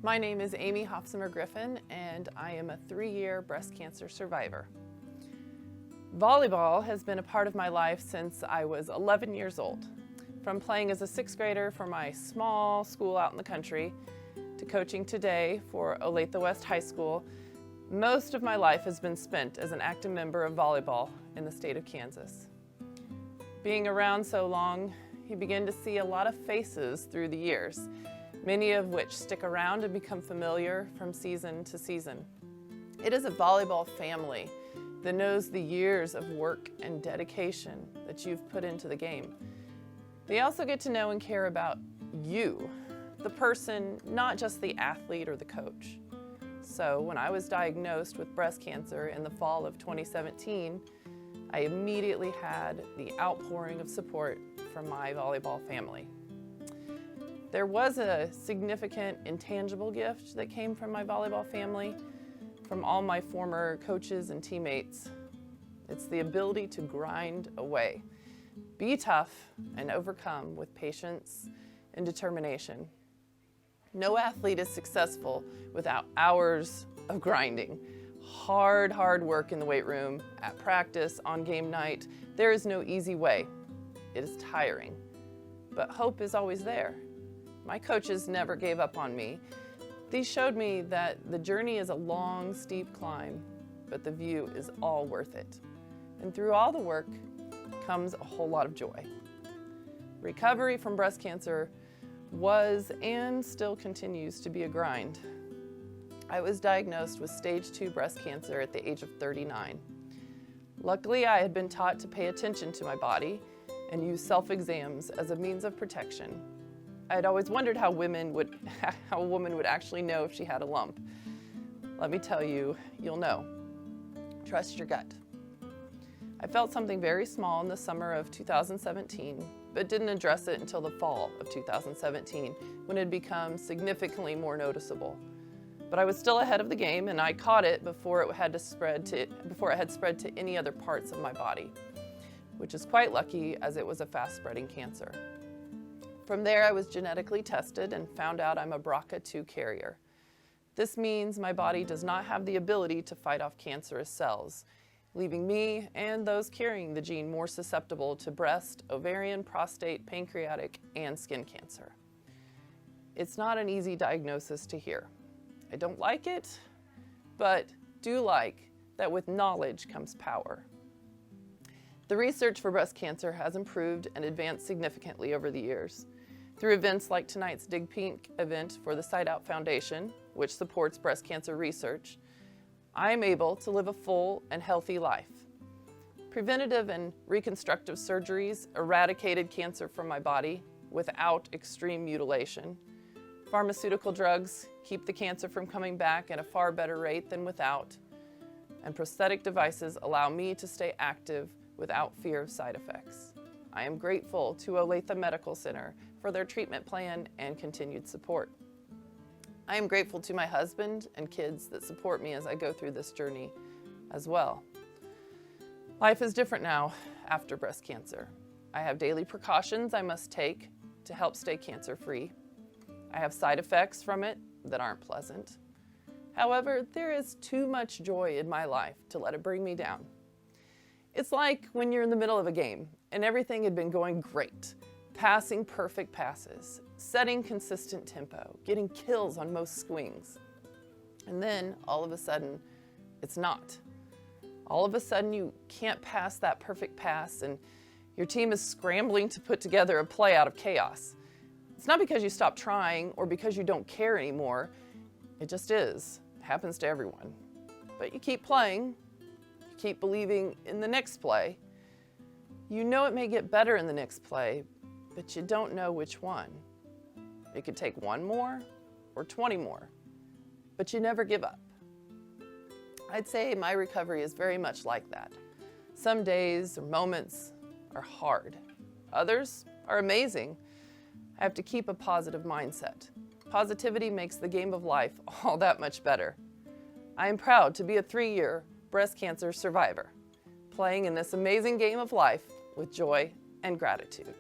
My name is Amy Hoffsommer-Griffin, and I am a 3-year breast cancer survivor. Volleyball has been a part of my life since I was 11 years old. From playing as a 6th grader for my small school out in the country, to coaching today for Olathe West High School, most of my life has been spent as an active member of volleyball in the state of Kansas. Being around so long, you begin to see a lot of faces through the years, many of which stick around and become familiar from season to season. It is a volleyball family that knows the years of work and dedication that you've put into the game. They also get to know and care about you, the person, not just the athlete or the coach. So when I was diagnosed with breast cancer in the fall of 2017, I immediately had the outpouring of support from my volleyball family. There was a significant intangible gift that came from my volleyball family, from all my former coaches and teammates. It's the ability to grind away, be tough, and overcome with patience and determination. No athlete is successful without hours of grinding. Hard work in the weight room, at practice, on game night. There is no easy way. It is tiring, but hope is always there. My coaches never gave up on me. These showed me that the journey is a long, steep climb, but the view is all worth it. And through all the work comes a whole lot of joy. Recovery from breast cancer was and still continues to be a grind. I was diagnosed with stage 2 breast cancer at the age of 39. Luckily, I had been taught to pay attention to my body and use self-exams as a means of protection. I had always wondered how a woman would actually know if she had a lump. Let me tell you, you'll know. Trust your gut. I felt something very small in the summer of 2017, but didn't address it until the fall of 2017, when it had become significantly more noticeable. But I was still ahead of the game, and I caught it before it had spread to any other parts of my body, which is quite lucky, as it was a fast-spreading cancer. From there, I was genetically tested and found out I'm a BRCA2 carrier. This means my body does not have the ability to fight off cancerous cells, leaving me and those carrying the gene more susceptible to breast, ovarian, prostate, pancreatic, and skin cancer. It's not an easy diagnosis to hear. I don't like it, but do like that with knowledge comes power. The research for breast cancer has improved and advanced significantly over the years. Through events like tonight's Dig Pink event for the Side Out Foundation, which supports breast cancer research, I am able to live a full and healthy life. Preventative and reconstructive surgeries eradicated cancer from my body without extreme mutilation. Pharmaceutical drugs keep the cancer from coming back at a far better rate than without. And prosthetic devices allow me to stay active without fear of side effects. I am grateful to Olathe Medical Center for their treatment plan and continued support. I am grateful to my husband and kids that support me as I go through this journey as well. Life is different now after breast cancer. I have daily precautions I must take to help stay cancer-free. I have side effects from it that aren't pleasant. However, there is too much joy in my life to let it bring me down. It's like when you're in the middle of a game and everything had been going great, passing perfect passes, setting consistent tempo, getting kills on most swings. And then all of a sudden, it's not. All of a sudden you can't pass that perfect pass and your team is scrambling to put together a play out of chaos. It's not because you stopped trying or because you don't care anymore. It just is. It happens to everyone. But you keep playing. You keep believing in the next play. You know it may get better in the next play, but you don't know which one. It could take 1 more or 20 more, but you never give up. I'd say my recovery is very much like that. Some days or moments are hard. Others are amazing. I have to keep a positive mindset. Positivity makes the game of life all that much better. I am proud to be a 3-year breast cancer survivor, playing in this amazing game of life with joy and gratitude.